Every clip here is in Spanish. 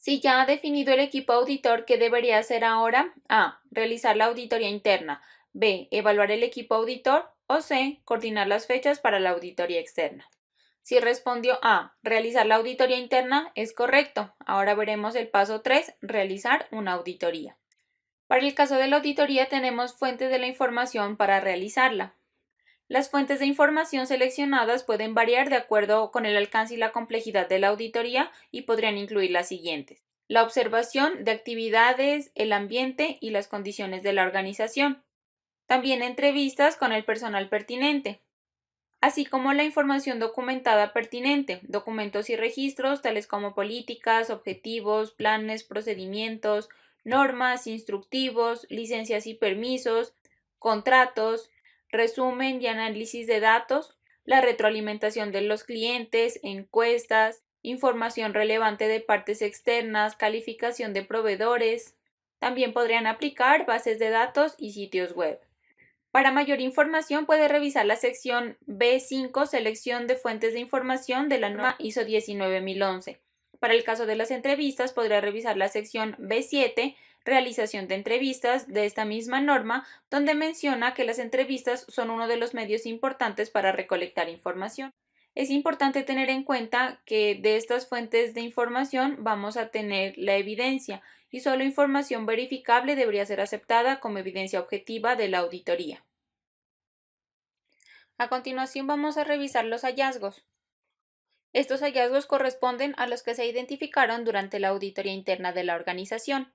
Si ya ha definido el equipo auditor, ¿qué debería hacer ahora? A. Realizar la auditoría interna. B. Evaluar el equipo auditor. O C. Coordinar las fechas para la auditoría externa. Si respondió A. Realizar la auditoría interna, es correcto. Ahora veremos el paso 3. Realizar una auditoría. Para el caso de la auditoría tenemos fuentes de la información para realizarla. Las fuentes de información seleccionadas pueden variar de acuerdo con el alcance y la complejidad de la auditoría y podrían incluir las siguientes: la observación de actividades, el ambiente y las condiciones de la organización. También entrevistas con el personal pertinente, así como la información documentada pertinente, documentos y registros tales como políticas, objetivos, planes, procedimientos, normas, instructivos, licencias y permisos, contratos, resumen y análisis de datos, la retroalimentación de los clientes, encuestas, información relevante de partes externas, calificación de proveedores. También podrían aplicar bases de datos y sitios web. Para mayor información puede revisar la sección B5, selección de fuentes de información de la norma ISO 19011. Para el caso de las entrevistas podrá revisar la sección B7, realización de entrevistas, de esta misma norma, donde menciona que las entrevistas son uno de los medios importantes para recolectar información. Es importante tener en cuenta que de estas fuentes de información vamos a tener la evidencia, y solo información verificable debería ser aceptada como evidencia objetiva de la auditoría. A continuación vamos a revisar los hallazgos. Estos hallazgos corresponden a los que se identificaron durante la auditoría interna de la organización.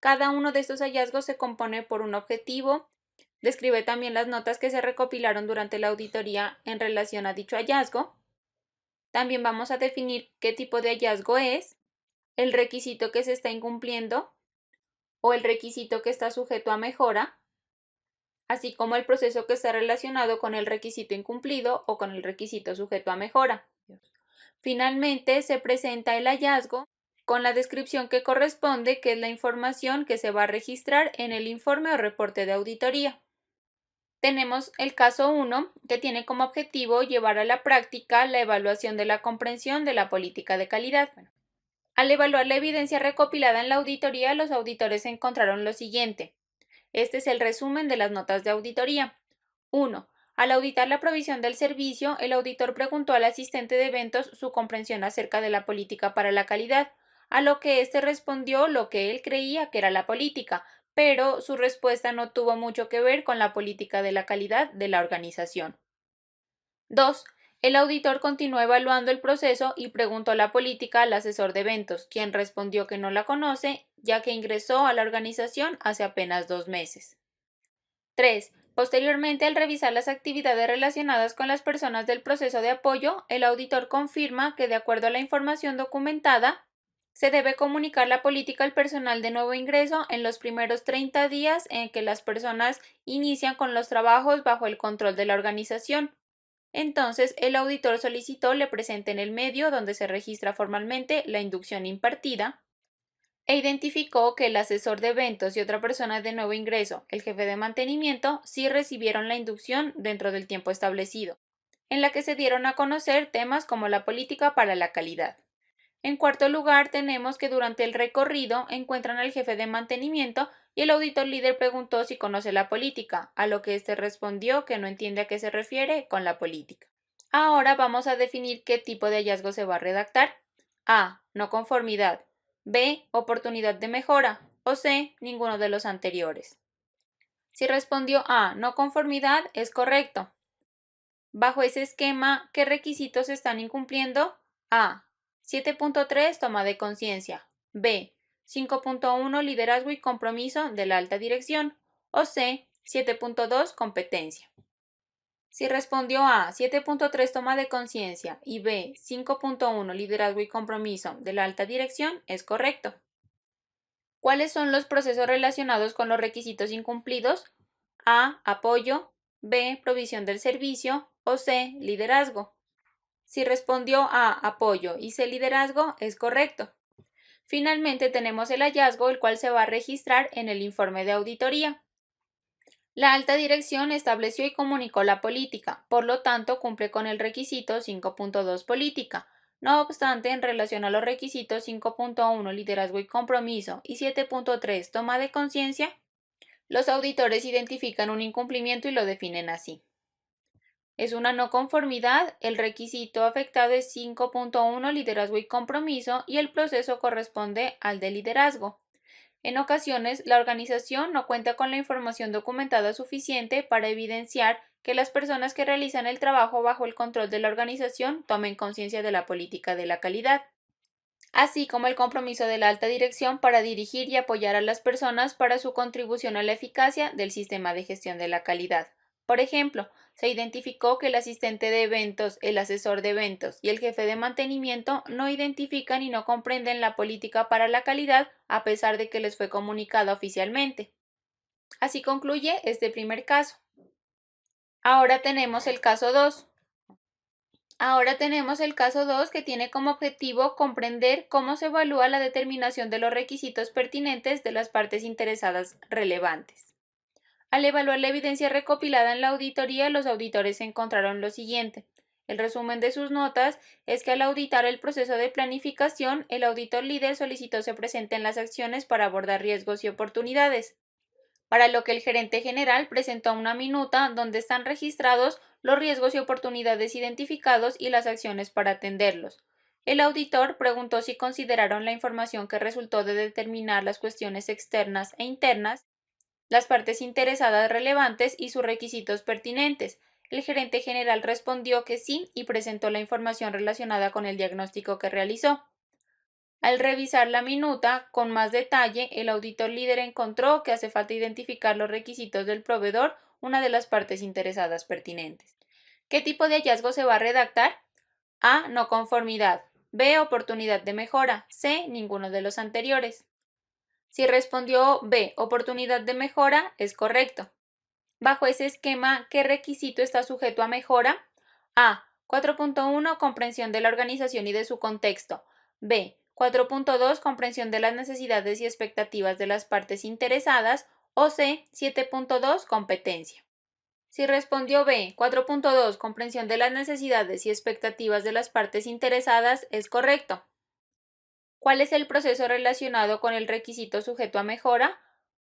Cada uno de estos hallazgos se compone por un objetivo, describe también las notas que se recopilaron durante la auditoría en relación a dicho hallazgo. También vamos a definir qué tipo de hallazgo es, el requisito que se está incumpliendo o el requisito que está sujeto a mejora, así como el proceso que está relacionado con el requisito incumplido o con el requisito sujeto a mejora. Finalmente, se presenta el hallazgo con la descripción que corresponde, que es la información que se va a registrar en el informe o reporte de auditoría. Tenemos el caso 1, que tiene como objetivo llevar a la práctica la evaluación de la comprensión de la política de calidad. Al evaluar la evidencia recopilada en la auditoría, los auditores encontraron lo siguiente. Este es el resumen de las notas de auditoría. 1. Al auditar la provisión del servicio, el auditor preguntó al asistente de eventos su comprensión acerca de la política para la calidad, a lo que éste respondió lo que él creía que era la política, pero su respuesta no tuvo mucho que ver con la política de la calidad de la organización. 2. El auditor continuó evaluando el proceso y preguntó la política al asesor de eventos, quien respondió que no la conoce, ya que ingresó a la organización hace apenas 2 meses. 3. Posteriormente, al revisar las actividades relacionadas con las personas del proceso de apoyo, el auditor confirma que, de acuerdo a la información documentada, se debe comunicar la política al personal de nuevo ingreso en los primeros 30 días en que las personas inician con los trabajos bajo el control de la organización. Entonces, el auditor solicitó le presenten el medio donde se registra formalmente la inducción impartida e identificó que el asesor de eventos y otra persona de nuevo ingreso, el jefe de mantenimiento, sí recibieron la inducción dentro del tiempo establecido, en la que se dieron a conocer temas como la política para la calidad. En cuarto lugar, tenemos que durante el recorrido encuentran al jefe de mantenimiento y el auditor líder preguntó si conoce la política, a lo que éste respondió que no entiende a qué se refiere con la política. Ahora vamos a definir qué tipo de hallazgo se va a redactar. A. No conformidad. B. Oportunidad de mejora. O C. Ninguno de los anteriores. Si respondió A. No conformidad, es correcto. Bajo ese esquema, ¿qué requisitos se están incumpliendo? A. 7.3 Toma de conciencia. B. 5.1 Liderazgo y compromiso de la alta dirección. O C. 7.2 Competencia. Si respondió A. 7.3 Toma de conciencia y B. 5.1 Liderazgo y compromiso de la alta dirección, es correcto. ¿Cuáles son los procesos relacionados con los requisitos incumplidos? A. Apoyo. B. Provisión del servicio. O C. Liderazgo. Si respondió A. Apoyo y C. Liderazgo, es correcto. Finalmente tenemos el hallazgo, el cual se va a registrar en el informe de auditoría. La alta dirección estableció y comunicó la política, por lo tanto cumple con el requisito 5.2 política. No obstante, en relación a los requisitos 5.1 liderazgo y compromiso y 7.3 toma de conciencia, los auditores identifican un incumplimiento y lo definen así. Es una no conformidad, el requisito afectado es 5.1 liderazgo y compromiso y el proceso corresponde al de liderazgo. En ocasiones, la organización no cuenta con la información documentada suficiente para evidenciar que las personas que realizan el trabajo bajo el control de la organización tomen conciencia de la política de la calidad, así como el compromiso de la alta dirección para dirigir y apoyar a las personas para su contribución a la eficacia del sistema de gestión de la calidad. Por ejemplo, se identificó que el asistente de eventos, el asesor de eventos y el jefe de mantenimiento no identifican y no comprenden la política para la calidad a pesar de que les fue comunicada oficialmente. Así concluye este primer caso. Ahora tenemos el caso 2. Que tiene como objetivo comprender cómo se evalúa la determinación de los requisitos pertinentes de las partes interesadas relevantes. Al evaluar la evidencia recopilada en la auditoría, los auditores encontraron lo siguiente. El resumen de sus notas es que al auditar el proceso de planificación, el auditor líder solicitó se presenten las acciones para abordar riesgos y oportunidades, para lo que el gerente general presentó una minuta donde están registrados los riesgos y oportunidades identificados y las acciones para atenderlos. El auditor preguntó si consideraron la información que resultó de determinar las cuestiones externas e internas, las partes interesadas relevantes y sus requisitos pertinentes. El gerente general respondió que sí y presentó la información relacionada con el diagnóstico que realizó. Al revisar la minuta con más detalle, el auditor líder encontró que hace falta identificar los requisitos del proveedor, una de las partes interesadas pertinentes. ¿Qué tipo de hallazgo se va a redactar? A. No conformidad. B. Oportunidad de mejora. C. Ninguno de los anteriores. Si respondió B. Oportunidad de mejora, es correcto. Bajo ese esquema, ¿qué requisito está sujeto a mejora? A. 4.1 Comprensión de la organización y de su contexto. B. 4.2 Comprensión de las necesidades y expectativas de las partes interesadas. O C. 7.2 Competencia. Si respondió B. 4.2 Comprensión de las necesidades y expectativas de las partes interesadas, es correcto. ¿Cuál es el proceso relacionado con el requisito sujeto a mejora?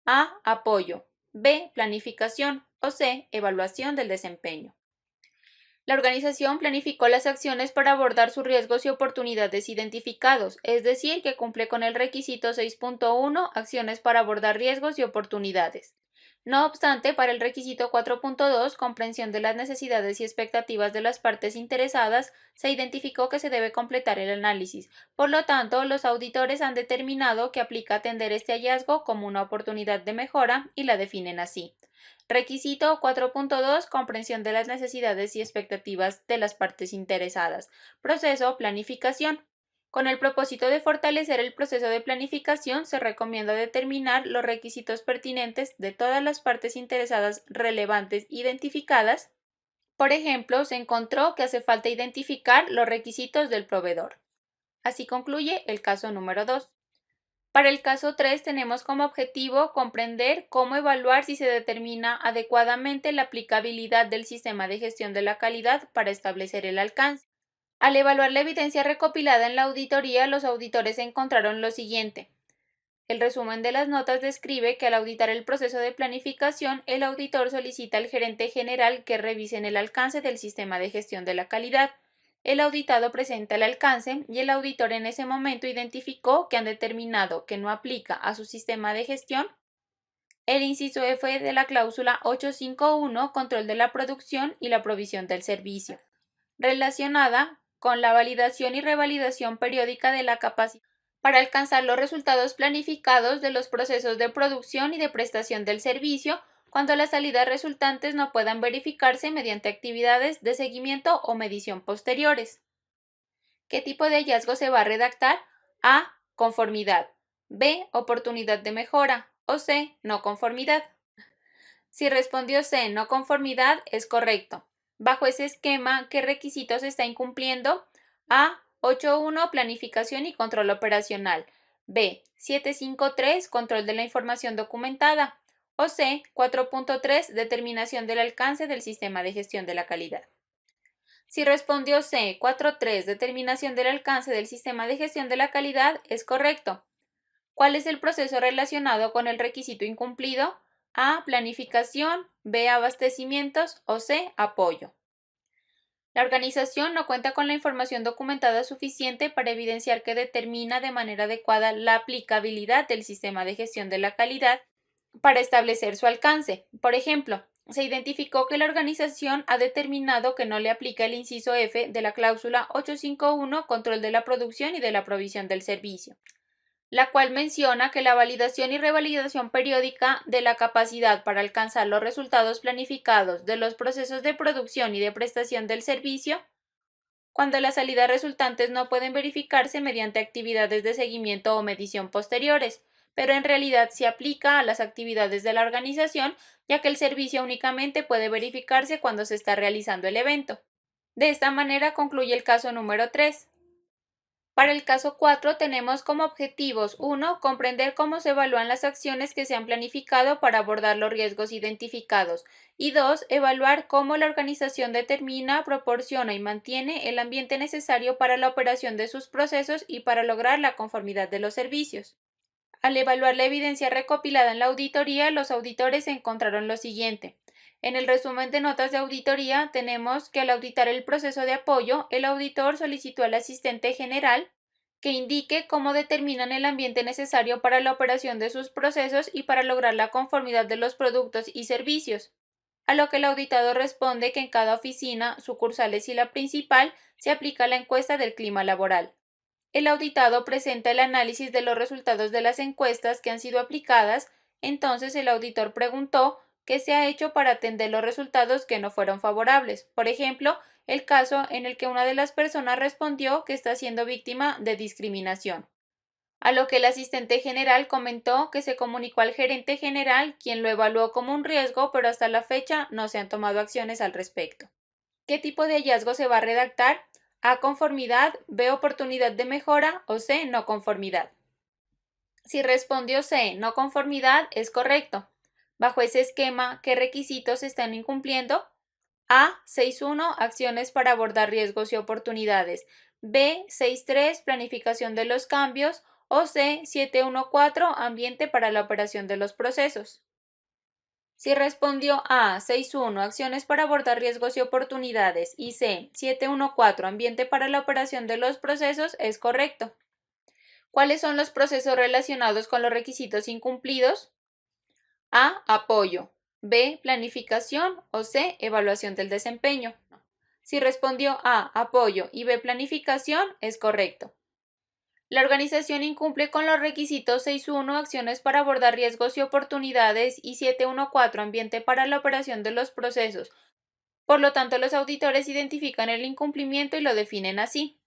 A. Apoyo. B. Planificación. O C. Evaluación del desempeño. La organización planificó las acciones para abordar sus riesgos y oportunidades identificados, es decir, que cumple con el requisito 6.1, acciones para abordar riesgos y oportunidades. No obstante, para el requisito 4.2, comprensión de las necesidades y expectativas de las partes interesadas, se identificó que se debe completar el análisis. Por lo tanto, los auditores han determinado que aplica atender este hallazgo como una oportunidad de mejora y la definen así. Requisito 4.2 Comprensión de las necesidades y expectativas de las partes interesadas. Proceso planificación. Con el propósito de fortalecer el proceso de planificación, se recomienda determinar los requisitos pertinentes de todas las partes interesadas relevantes identificadas. Por ejemplo, se encontró que hace falta identificar los requisitos del proveedor. Así concluye el caso número 2. Para el caso 3 tenemos como objetivo comprender cómo evaluar si se determina adecuadamente la aplicabilidad del sistema de gestión de la calidad para establecer el alcance. Al evaluar la evidencia recopilada en la auditoría, los auditores encontraron lo siguiente. El resumen de las notas describe que al auditar el proceso de planificación, el auditor solicita al gerente general que revisen el alcance del sistema de gestión de la calidad. El auditado presenta el alcance y el auditor en ese momento identificó que han determinado que no aplica a su sistema de gestión el inciso F de la cláusula 851, control de la producción y la provisión del servicio, relacionada con la validación y revalidación periódica de la capacidad para alcanzar los resultados planificados de los procesos de producción y de prestación del servicio cuando las salidas resultantes no puedan verificarse mediante actividades de seguimiento o medición posteriores. ¿Qué tipo de hallazgo se va a redactar? A. Conformidad. B. Oportunidad de mejora. O C. No conformidad. Si respondió C. No conformidad, es correcto. Bajo ese esquema, ¿qué requisitos está incumpliendo? A. 8.1 Planificación y control operacional. B. 7.5.3 Control de la información documentada. O C. 4.3 Determinación del alcance del sistema de gestión de la calidad. Si respondió C, 4.3, determinación del alcance del sistema de gestión de la calidad, es correcto. ¿Cuál es el proceso relacionado con el requisito incumplido? A, planificación, B, abastecimientos o C, apoyo. La organización no cuenta con la información documentada suficiente para evidenciar que determina de manera adecuada la aplicabilidad del sistema de gestión de la calidad para establecer su alcance. Por ejemplo, se identificó que la organización ha determinado que no le aplica el inciso F de la cláusula 851, control de la producción y de la provisión del servicio, la cual menciona que la validación y revalidación periódica de la capacidad para alcanzar los resultados planificados de los procesos de producción y de prestación del servicio, cuando las salidas resultantes no pueden verificarse mediante actividades de seguimiento o medición posteriores, pero en realidad se aplica a las actividades de la organización, ya que el servicio únicamente puede verificarse cuando se está realizando el evento. De esta manera concluye el caso número 3. Para el caso 4 tenemos como objetivos: 1. Comprender cómo se evalúan las acciones que se han planificado para abordar los riesgos identificados, y 2. Evaluar cómo la organización determina, proporciona y mantiene el ambiente necesario para la operación de sus procesos y para lograr la conformidad de los servicios. Al evaluar la evidencia recopilada en la auditoría, los auditores encontraron lo siguiente. En el resumen de notas de auditoría tenemos que al auditar el proceso de apoyo, el auditor solicitó al asistente general que indique cómo determinan el ambiente necesario para la operación de sus procesos y para lograr la conformidad de los productos y servicios, a lo que el auditado responde que en cada oficina, sucursales y la principal, se aplica la encuesta del clima laboral. El auditado presenta el análisis de los resultados de las encuestas que han sido aplicadas. Entonces el auditor preguntó qué se ha hecho para atender los resultados que no fueron favorables. Por ejemplo, el caso en el que una de las personas respondió que está siendo víctima de discriminación, a lo que el asistente general comentó que se comunicó al gerente general, quien lo evaluó como un riesgo, pero hasta la fecha no se han tomado acciones al respecto. ¿Qué tipo de hallazgo se va a redactar? A, conformidad, B, oportunidad de mejora o C, no conformidad. Si respondió C, no conformidad, es correcto. Bajo ese esquema, ¿qué requisitos se están incumpliendo? A, 6.1, acciones para abordar riesgos y oportunidades. B, 6.3, planificación de los cambios. O C, 7.1.4, ambiente para la operación de los procesos. Si respondió A, 6.1, acciones para abordar riesgos y oportunidades, y C, 7.1.4, ambiente para la operación de los procesos, es correcto. ¿Cuáles son los procesos relacionados con los requisitos incumplidos? A, apoyo. B, planificación. O C, evaluación del desempeño. Si respondió A, apoyo, y B, planificación, es correcto. La organización incumple con los requisitos 6.1, acciones para abordar riesgos y oportunidades, y 7.1.4, ambiente para la operación de los procesos. Por lo tanto, los auditores identifican el incumplimiento y lo definen así.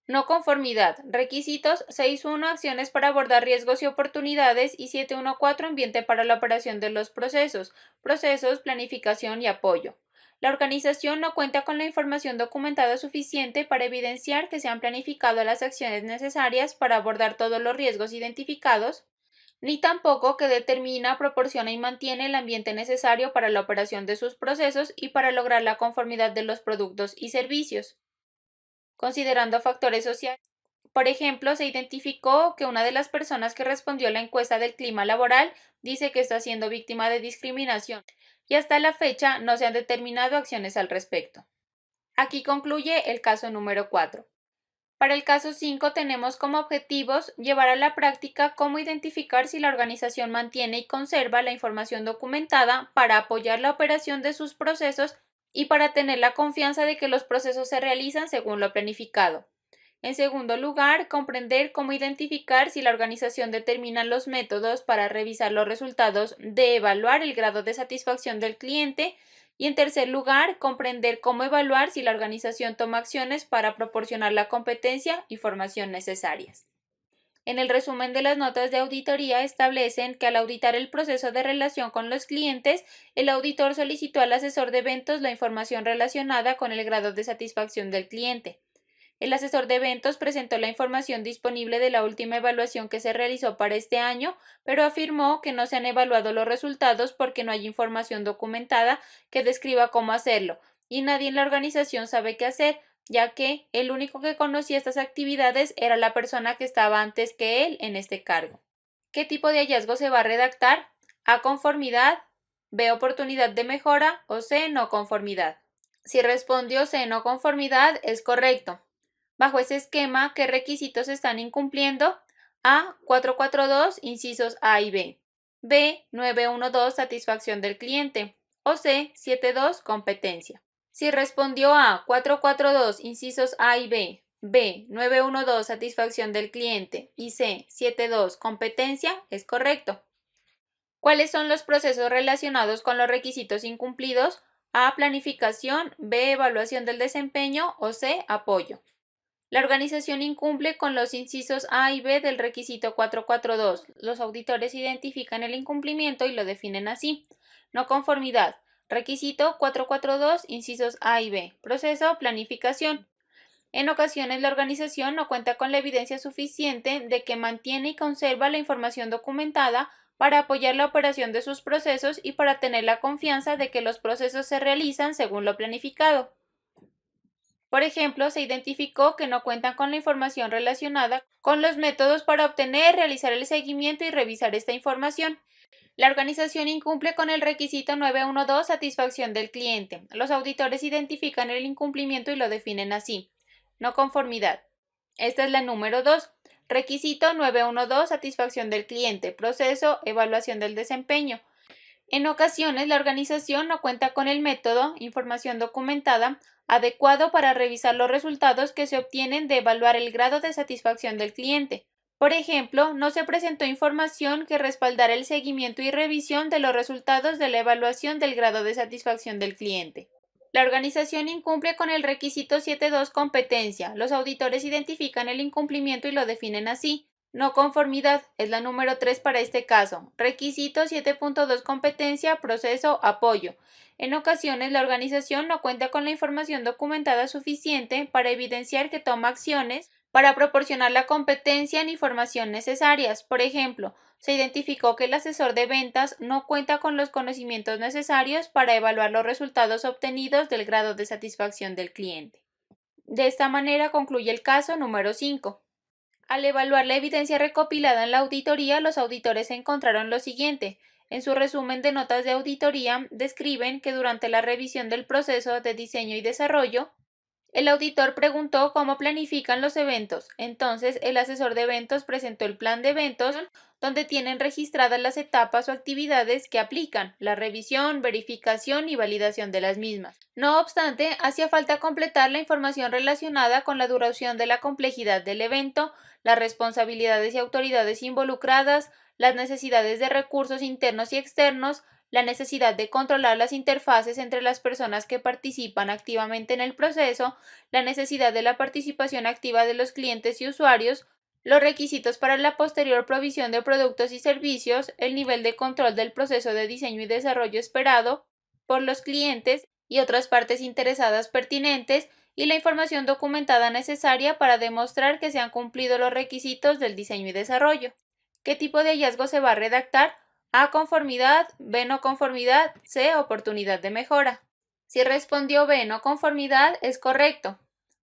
No conformidad. Requisitos 6.1, acciones para abordar riesgos y oportunidades, y 7.1.4, ambiente para la operación de los procesos. Procesos, planificación y apoyo. La organización no cuenta con la información documentada suficiente para evidenciar que se han planificado las acciones necesarias para abordar todos los riesgos identificados, ni tampoco que determina, proporciona y mantiene el ambiente necesario para la operación de sus procesos y para lograr la conformidad de los productos y servicios. Considerando factores sociales, por ejemplo, se identificó que una de las personas que respondió a la encuesta del clima laboral dice que está siendo víctima de discriminación, y hasta la fecha no se han determinado acciones al respecto. Aquí concluye el caso número 4. Para el caso 5 tenemos como objetivos llevar a la práctica cómo identificar si la organización mantiene y conserva la información documentada para apoyar la operación de sus procesos y para tener la confianza de que los procesos se realizan según lo planificado. En segundo lugar, comprender cómo identificar si la organización determina los métodos para revisar los resultados de evaluar el grado de satisfacción del cliente. Y en tercer lugar, comprender cómo evaluar si la organización toma acciones para proporcionar la competencia y formación necesarias. En el resumen de las notas de auditoría establecen que al auditar el proceso de relación con los clientes, el auditor solicitó al asesor de eventos la información relacionada con el grado de satisfacción del cliente. El asesor de eventos presentó la información disponible de la última evaluación que se realizó para este año, pero afirmó que no se han evaluado los resultados porque no hay información documentada que describa cómo hacerlo, y nadie en la organización sabe qué hacer, ya que el único que conocía estas actividades era la persona que estaba antes que él en este cargo. ¿Qué tipo de hallazgo se va a redactar? A, conformidad, B, oportunidad de mejora o C, no conformidad. Si respondió C, no conformidad, es correcto. Bajo ese esquema, ¿qué requisitos están incumpliendo? A, 442, incisos A y B. B, 912, satisfacción del cliente. O C, 72, competencia. Si respondió A, 442, incisos A y B, B, 912, satisfacción del cliente y C, 72, competencia, es correcto. ¿Cuáles son los procesos relacionados con los requisitos incumplidos? A, planificación, B, evaluación del desempeño o C, apoyo. La organización incumple con los incisos A y B del requisito 442. Los auditores identifican el incumplimiento y lo definen así. No conformidad. Requisito 442, incisos A y B. Proceso, planificación. En ocasiones la organización no cuenta con la evidencia suficiente de que mantiene y conserva la información documentada para apoyar la operación de sus procesos y para tener la confianza de que los procesos se realizan según lo planificado. Por ejemplo, se identificó que no cuentan con la información relacionada con los métodos para obtener, realizar el seguimiento y revisar esta información. La organización incumple con el requisito 912, satisfacción del cliente. Los auditores identifican el incumplimiento y lo definen así. No conformidad. Esta es la número 2. Requisito 912, satisfacción del cliente. Proceso, evaluación del desempeño. En ocasiones, la organización no cuenta con el método, información documentada, adecuado para revisar los resultados que se obtienen de evaluar el grado de satisfacción del cliente. Por ejemplo, no se presentó información que respaldara el seguimiento y revisión de los resultados de la evaluación del grado de satisfacción del cliente. La organización incumple con el requisito 7.2, competencia. Los auditores identifican el incumplimiento y lo definen así. No conformidad es la número 3 para este caso. Requisito 7.2, competencia, proceso, apoyo. En ocasiones la organización no cuenta con la información documentada suficiente para evidenciar que toma acciones para proporcionar la competencia en información necesarias. Por ejemplo, se identificó que el asesor de ventas no cuenta con los conocimientos necesarios para evaluar los resultados obtenidos del grado de satisfacción del cliente. De esta manera concluye el caso número 5. Al evaluar la evidencia recopilada en la auditoría, los auditores encontraron lo siguiente. En su resumen de notas de auditoría, describen que durante la revisión del proceso de diseño y desarrollo, el auditor preguntó cómo planifican los eventos. Entonces, el asesor de eventos presentó el plan de eventos donde tienen registradas las etapas o actividades que aplican, la revisión, verificación y validación de las mismas. No obstante, hacía falta completar la información relacionada con la duración de la complejidad del evento, las responsabilidades y autoridades involucradas, las necesidades de recursos internos y externos, la necesidad de controlar las interfaces entre las personas que participan activamente en el proceso, la necesidad de la participación activa de los clientes y usuarios, los requisitos para la posterior provisión de productos y servicios, el nivel de control del proceso de diseño y desarrollo esperado por los clientes y otras partes interesadas pertinentes, y la información documentada necesaria para demostrar que se han cumplido los requisitos del diseño y desarrollo. ¿Qué tipo de hallazgo se va a redactar? A, conformidad, B, no conformidad, C, oportunidad de mejora. Si respondió B, no conformidad, es correcto.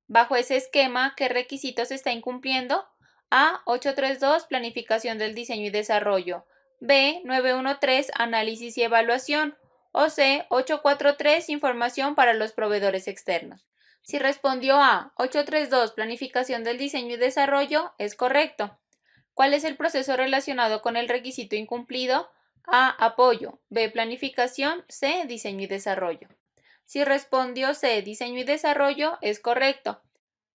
Bajo ese esquema, ¿qué requisitos está incumpliendo? A, 832, planificación del diseño y desarrollo. B, 913, análisis y evaluación. O C, 843, información para los proveedores externos. Si respondió A, 832, planificación del diseño y desarrollo, es correcto. ¿Cuál es el proceso relacionado con el requisito incumplido? A, apoyo. B, planificación. C, diseño y desarrollo. Si respondió C, diseño y desarrollo, es correcto.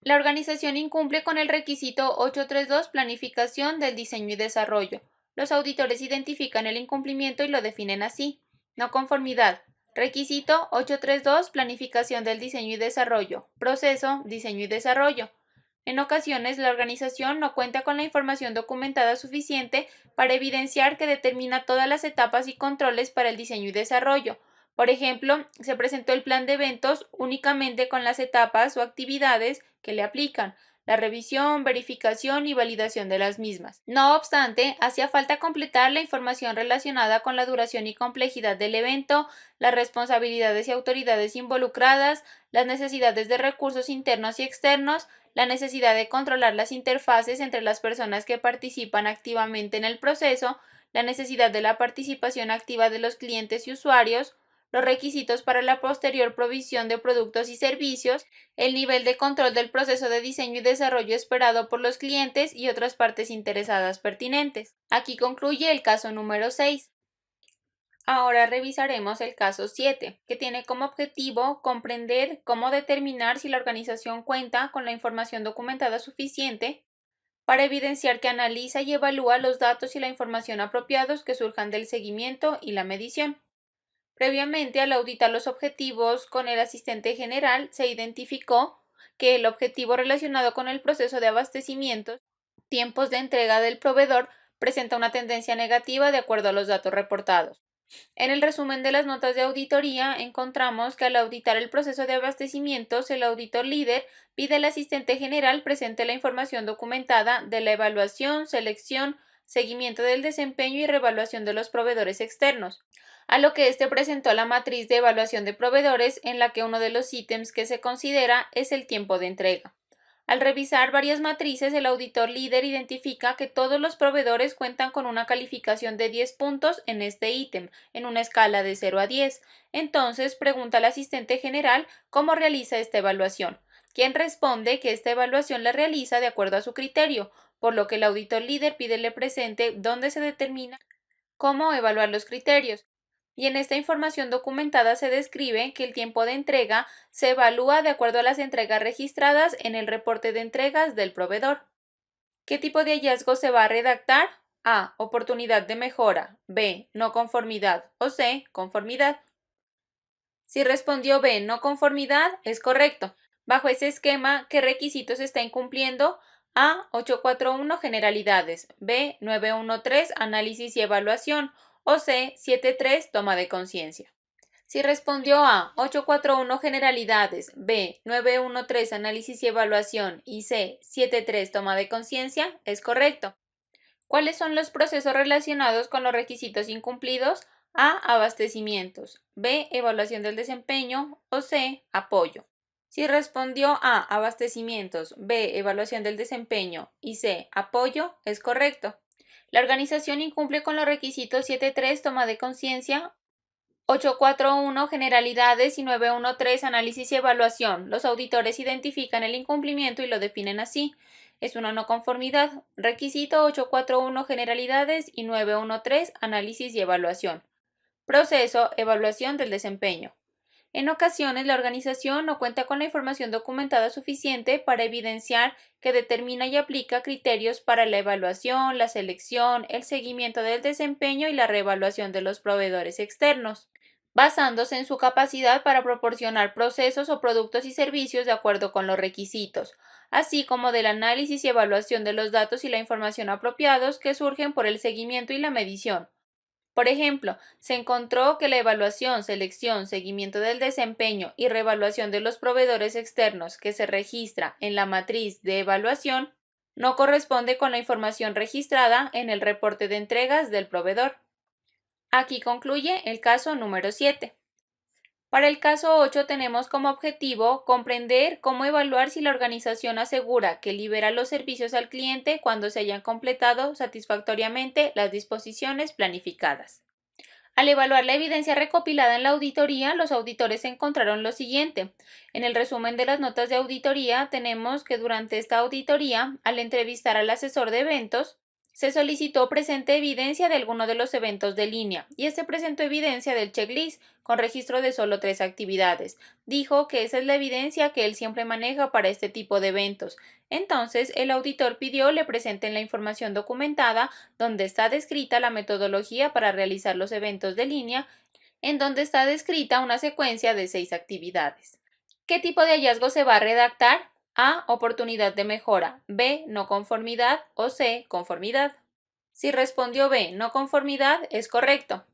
La organización incumple con el requisito 832, planificación del diseño y desarrollo. Los auditores identifican el incumplimiento y lo definen así. No conformidad. Requisito 832, planificación del diseño y desarrollo. Proceso, diseño y desarrollo. En ocasiones, la organización no cuenta con la información documentada suficiente para evidenciar que determina todas las etapas y controles para el diseño y desarrollo. Por ejemplo, se presentó el plan de eventos únicamente con las etapas o actividades que le aplican, la revisión, verificación y validación de las mismas. No obstante, hacía falta completar la información relacionada con la duración y complejidad del evento, las responsabilidades y autoridades involucradas, las necesidades de recursos internos y externos, la necesidad de controlar las interfaces entre las personas que participan activamente en el proceso, la necesidad de la participación activa de los clientes y usuarios, los requisitos para la posterior provisión de productos y servicios, el nivel de control del proceso de diseño y desarrollo esperado por los clientes y otras partes interesadas pertinentes. Aquí concluye el caso número 6. Ahora revisaremos el caso 7, que tiene como objetivo comprender cómo determinar si la organización cuenta con la información documentada suficiente para evidenciar que analiza y evalúa los datos y la información apropiados que surjan del seguimiento y la medición. Previamente, al auditar los objetivos con el asistente general, se identificó que el objetivo relacionado con el proceso de abastecimiento, tiempos de entrega del proveedor, presenta una tendencia negativa de acuerdo a los datos reportados. En el resumen de las notas de auditoría, encontramos que al auditar el proceso de abastecimientos, el auditor líder pide al asistente general presente la información documentada de la evaluación, selección, seguimiento del desempeño y reevaluación de los proveedores externos, a lo que éste presentó la matriz de evaluación de proveedores en la que uno de los ítems que se considera es el tiempo de entrega. Al revisar varias matrices, el auditor líder identifica que todos los proveedores cuentan con una calificación de 10 puntos en este ítem, en una escala de 0 a 10. Entonces pregunta al asistente general cómo realiza esta evaluación, quien responde que esta evaluación la realiza de acuerdo a su criterio, por lo que el auditor líder pide le presente dónde se determina cómo evaluar los criterios. Y en esta información documentada se describe que el tiempo de entrega se evalúa de acuerdo a las entregas registradas en el reporte de entregas del proveedor. ¿Qué tipo de hallazgo se va a redactar? A. Oportunidad de mejora. B. No conformidad. O C. Conformidad. Si respondió B. No conformidad, es correcto. Bajo ese esquema, ¿qué requisitos está incumpliendo? A. 841 generalidades. B. 913 análisis y evaluación. O C. 73 toma de conciencia. Si respondió A. 841 generalidades, B. 913 análisis y evaluación y C. 73 toma de conciencia, es correcto. ¿Cuáles son los procesos relacionados con los requisitos incumplidos? A. Abastecimientos. B. Evaluación del desempeño. O C. Apoyo. Si respondió A. Abastecimientos, B. Evaluación del desempeño y C. Apoyo, es correcto. La organización incumple con los requisitos 7.3 toma de conciencia, 841 generalidades y 913 análisis y evaluación. Los auditores identifican el incumplimiento y lo definen así. Es una no conformidad. Requisito 841 generalidades y 913 análisis y evaluación. Proceso, evaluación del desempeño. En ocasiones, la organización no cuenta con la información documentada suficiente para evidenciar que determina y aplica criterios para la evaluación, la selección, el seguimiento del desempeño y la reevaluación de los proveedores externos, basándose en su capacidad para proporcionar procesos o productos y servicios de acuerdo con los requisitos, así como del análisis y evaluación de los datos y la información apropiados que surgen por el seguimiento y la medición. Por ejemplo, se encontró que la evaluación, selección, seguimiento del desempeño y reevaluación de los proveedores externos que se registra en la matriz de evaluación no corresponde con la información registrada en el reporte de entregas del proveedor. Aquí concluye el caso número 7. Para el caso 8 tenemos como objetivo comprender cómo evaluar si la organización asegura que libera los servicios al cliente cuando se hayan completado satisfactoriamente las disposiciones planificadas. Al evaluar la evidencia recopilada en la auditoría, los auditores encontraron lo siguiente. En el resumen de las notas de auditoría tenemos que durante esta auditoría, al entrevistar al asesor de eventos, se solicitó presente evidencia de alguno de los eventos de línea y este presentó evidencia del checklist con registro de solo 3 actividades. Dijo que esa es la evidencia que él siempre maneja para este tipo de eventos. Entonces, el auditor pidió le presenten la información documentada donde está descrita la metodología para realizar los eventos de línea, en donde está descrita una secuencia de 6 actividades. ¿Qué tipo de hallazgo se va a redactar? A. Oportunidad de mejora. B. No conformidad. O C. Conformidad. Si respondió B. No conformidad, es correcto.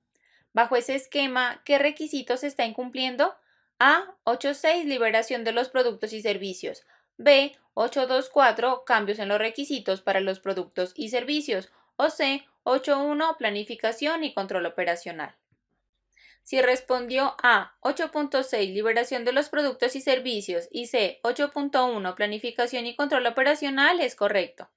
Bajo ese esquema, ¿qué requisitos se está incumpliendo? A. 8.6 liberación de los productos y servicios. B. 8.2.4 cambios en los requisitos para los productos y servicios, o C. 8.1 planificación y control operacional. Si respondió A 8.6 liberación de los productos y servicios y C 8.1 planificación y control operacional, es correcto.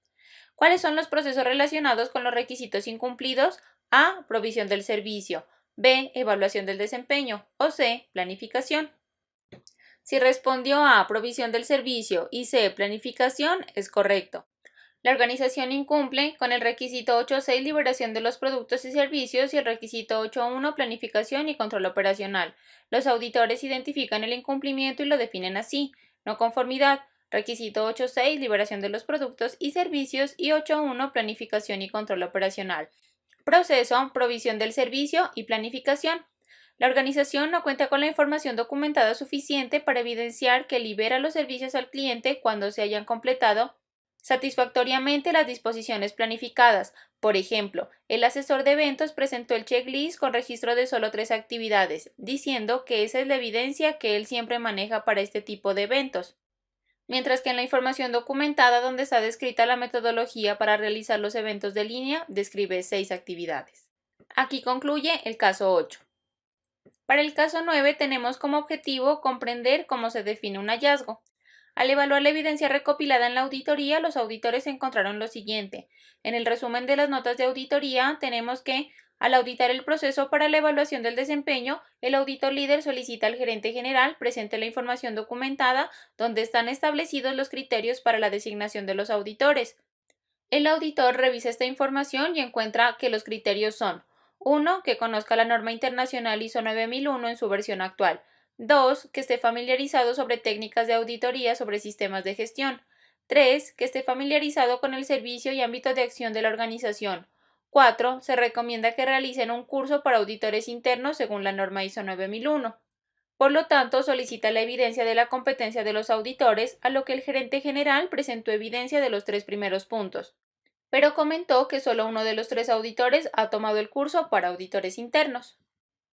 ¿Cuáles son los procesos relacionados con los requisitos incumplidos? A. Provisión del servicio. B. Evaluación del desempeño. O C. Planificación. Si respondió A. Provisión del servicio y C. Planificación, es correcto. La organización incumple con el requisito 8.6 liberación de los productos y servicios y el requisito 8.1 planificación y control operacional. Los auditores identifican el incumplimiento y lo definen así: no conformidad, requisito 8.6 liberación de los productos y servicios y 8.1 planificación y control operacional. Proceso, provisión del servicio y planificación. La organización no cuenta con la información documentada suficiente para evidenciar que libera los servicios al cliente cuando se hayan completado satisfactoriamente las disposiciones planificadas. Por ejemplo, el asesor de eventos presentó el checklist con registro de solo 3 actividades, diciendo que esa es la evidencia que él siempre maneja para este tipo de eventos. Mientras que en la información documentada donde está descrita la metodología para realizar los eventos de línea, describe 6 actividades. Aquí concluye el caso 8. Para el caso 9 tenemos como objetivo comprender cómo se define un hallazgo. Al evaluar la evidencia recopilada en la auditoría, los auditores encontraron lo siguiente. En el resumen de las notas de auditoría tenemos que, al auditar el proceso para la evaluación del desempeño, el auditor líder solicita al gerente general presente la información documentada donde están establecidos los criterios para la designación de los auditores. El auditor revisa esta información y encuentra que los criterios son: 1. Que conozca la norma internacional ISO 9001 en su versión actual. 2. Que esté familiarizado sobre técnicas de auditoría sobre sistemas de gestión. 3. Que esté familiarizado con el servicio y ámbito de acción de la organización. 4. Se recomienda que realicen un curso para auditores internos según la norma ISO 9001. Por lo tanto, solicita la evidencia de la competencia de los auditores, a lo que el gerente general presentó evidencia de los 3 primeros puntos, pero comentó que solo uno de los 3 auditores ha tomado el curso para auditores internos.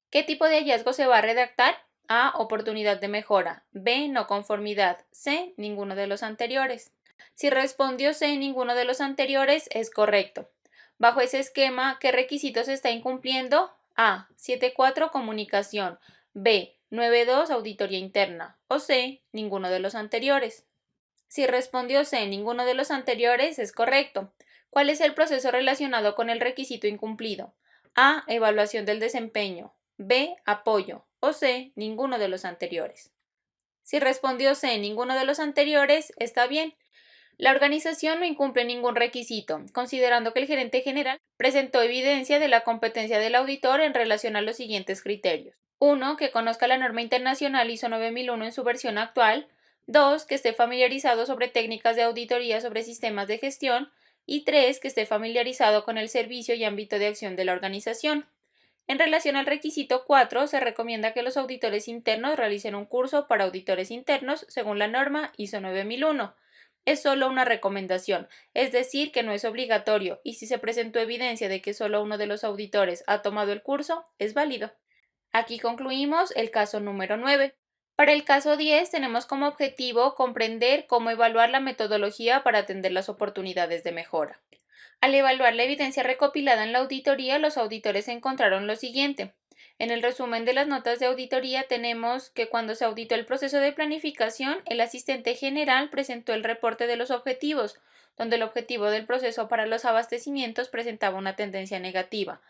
¿Qué tipo de hallazgo se va a redactar? A. Oportunidad de mejora. B. No conformidad. C. Ninguno de los anteriores. Si respondió C. Ninguno de los anteriores, es correcto. Bajo ese esquema, ¿qué requisitos se está incumpliendo? A. 7.4 comunicación. B. 9.2 auditoría interna. O C. Ninguno de los anteriores. Si respondió C. Ninguno de los anteriores, es correcto. ¿Cuál es el proceso relacionado con el requisito incumplido? A. Evaluación del desempeño. B. Apoyo. O C. Ninguno de los anteriores. Si respondió C. Ninguno de los anteriores, está bien. La organización no incumple ningún requisito, considerando que el gerente general presentó evidencia de la competencia del auditor en relación a los siguientes criterios. 1. Que conozca la norma internacional ISO 9001 en su versión actual. 2. Que esté familiarizado sobre técnicas de auditoría sobre sistemas de gestión. Y 3. Que esté familiarizado con el servicio y ámbito de acción de la organización. En relación al requisito 4, se recomienda que los auditores internos realicen un curso para auditores internos según la norma ISO 9001. Es solo una recomendación, es decir, que no es obligatorio, y si se presentó evidencia de que solo uno de los auditores ha tomado el curso, es válido. Aquí concluimos el caso número 9. Para el caso 10 tenemos como objetivo comprender cómo evaluar la metodología para atender las oportunidades de mejora. Al evaluar la evidencia recopilada en la auditoría, los auditores encontraron lo siguiente. En el resumen de las notas de auditoría tenemos que cuando se auditó el proceso de planificación, el asistente general presentó el reporte de los objetivos, donde el objetivo del proceso para los abastecimientos presentaba una tendencia negativa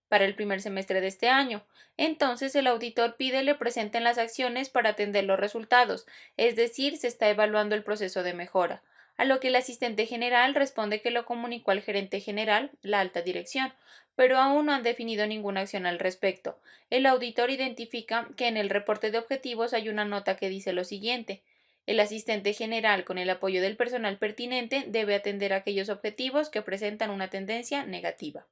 para el primer semestre de este año. Entonces el auditor pide le presenten las acciones para atender los resultados, es decir, se está evaluando el proceso de mejora, a lo que el asistente general responde que lo comunicó al gerente general, la alta dirección, pero aún no han definido ninguna acción al respecto. El auditor identifica que en el reporte de objetivos hay una nota que dice lo siguiente: el asistente general, con el apoyo del personal pertinente, debe atender aquellos objetivos que presentan una tendencia negativa.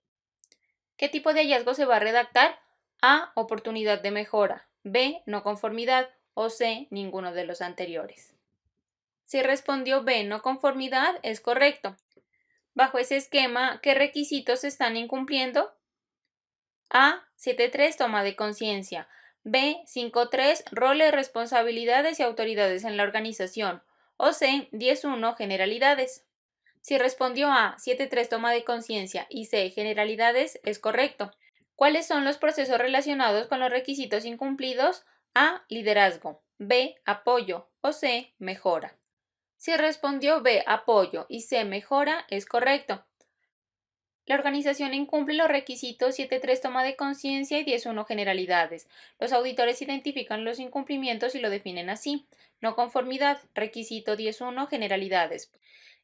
¿Qué tipo de hallazgo se va a redactar? A. Oportunidad de mejora. B. No conformidad. O C. Ninguno de los anteriores. Si respondió B. No conformidad, es correcto. Bajo ese esquema, ¿qué requisitos se están incumpliendo? A. 7.3 toma de conciencia. B. 5.3 roles, responsabilidades y autoridades en la organización. o C. 10.1 generalidades. Si respondió A. 7.3 toma de conciencia y C. generalidades, es correcto. ¿Cuáles son los procesos relacionados con los requisitos incumplidos? A. Liderazgo, B. Apoyo o C. Mejora. Si respondió B. Apoyo y C. Mejora, es correcto. La organización incumple los requisitos 7.3 toma de conciencia y 10.1 generalidades. Los auditores identifican los incumplimientos y lo definen así. No conformidad, requisito 10.1 generalidades.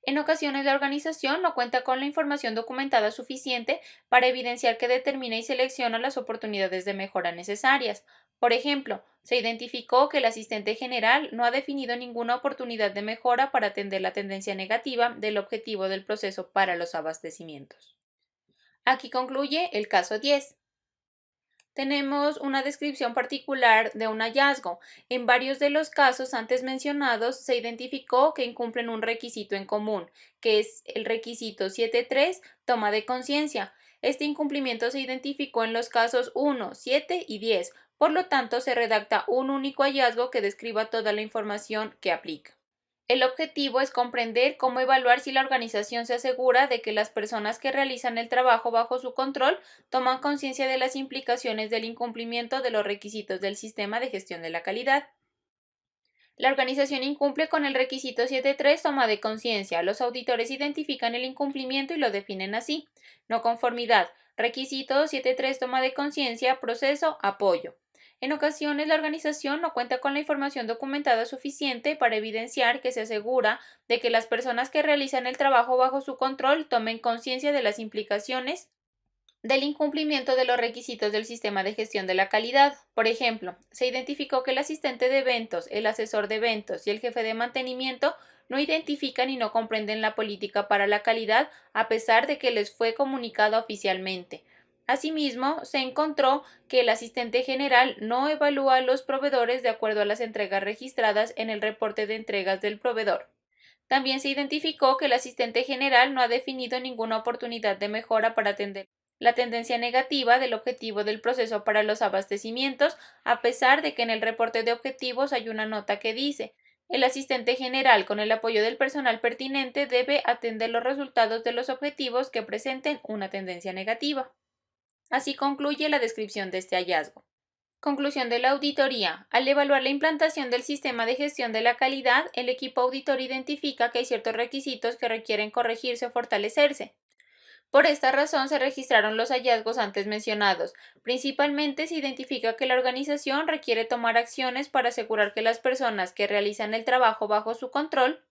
En ocasiones la organización no cuenta con la información documentada suficiente para evidenciar que determina y selecciona las oportunidades de mejora necesarias. Por ejemplo, se identificó que el asistente general no ha definido ninguna oportunidad de mejora para atender la tendencia negativa del objetivo del proceso para los abastecimientos. Aquí concluye el caso 10. Tenemos una descripción particular de un hallazgo. En varios de los casos antes mencionados se identificó que incumplen un requisito en común, que es el requisito 7.3, toma de conciencia. Este incumplimiento se identificó en los casos 1, 7 y 10, por lo tanto se redacta un único hallazgo que describa toda la información que aplica. El objetivo es comprender cómo evaluar si la organización se asegura de que las personas que realizan el trabajo bajo su control toman conciencia de las implicaciones del incumplimiento de los requisitos del sistema de gestión de la calidad. La organización incumple con el requisito 7.3 toma de conciencia. Los auditores identifican el incumplimiento y lo definen así. No conformidad. Requisito 7.3 toma de conciencia, proceso, apoyo. En ocasiones la organización no cuenta con la información documentada suficiente para evidenciar que se asegura de que las personas que realizan el trabajo bajo su control tomen conciencia de las implicaciones del incumplimiento de los requisitos del sistema de gestión de la calidad. Por ejemplo, se identificó que el asistente de eventos, el asesor de eventos y el jefe de mantenimiento no identifican y no comprenden la política para la calidad a pesar de que les fue comunicada oficialmente. Asimismo, se encontró que el asistente general no evalúa a los proveedores de acuerdo a las entregas registradas en el reporte de entregas del proveedor. También se identificó que el asistente general no ha definido ninguna oportunidad de mejora para atender la tendencia negativa del objetivo del proceso para los abastecimientos, a pesar de que en el reporte de objetivos hay una nota que dice: el asistente general, con el apoyo del personal pertinente, debe atender los resultados de los objetivos que presenten una tendencia negativa. Así concluye la descripción de este hallazgo. Conclusión de la auditoría. Al evaluar la implantación del sistema de gestión de la calidad, el equipo auditor identifica que hay ciertos requisitos que requieren corregirse o fortalecerse. Por esta razón se registraron los hallazgos antes mencionados. Principalmente se identifica que la organización requiere tomar acciones para asegurar que las personas que realizan el trabajo bajo su control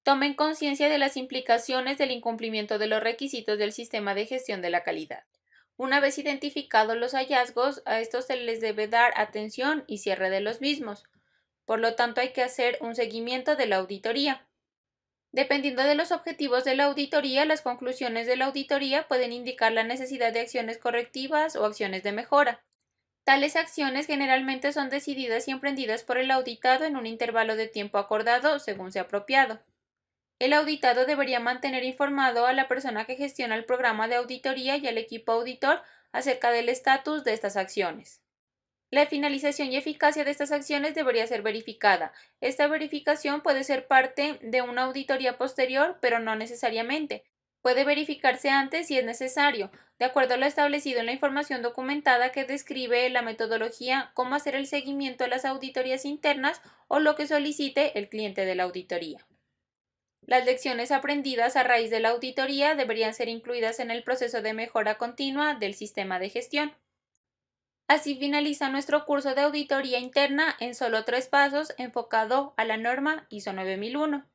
tomen conciencia de las implicaciones del incumplimiento de los requisitos del sistema de gestión de la calidad. Una vez identificados los hallazgos, a estos se les debe dar atención y cierre de los mismos. Por lo tanto, hay que hacer un seguimiento de la auditoría. Dependiendo de los objetivos de la auditoría, las conclusiones de la auditoría pueden indicar la necesidad de acciones correctivas o acciones de mejora. Tales acciones generalmente son decididas y emprendidas por el auditado en un intervalo de tiempo acordado según sea apropiado. El auditado debería mantener informado a la persona que gestiona el programa de auditoría y al equipo auditor acerca del estatus de estas acciones. La finalización y eficacia de estas acciones debería ser verificada. Esta verificación puede ser parte de una auditoría posterior, pero no necesariamente. Puede verificarse antes si es necesario, de acuerdo a lo establecido en la información documentada que describe la metodología, cómo hacer el seguimiento a las auditorías internas o lo que solicite el cliente de la auditoría. Las lecciones aprendidas a raíz de la auditoría deberían ser incluidas en el proceso de mejora continua del sistema de gestión. Así finaliza nuestro curso de auditoría interna en solo 3 pasos enfocado a la norma ISO 9001.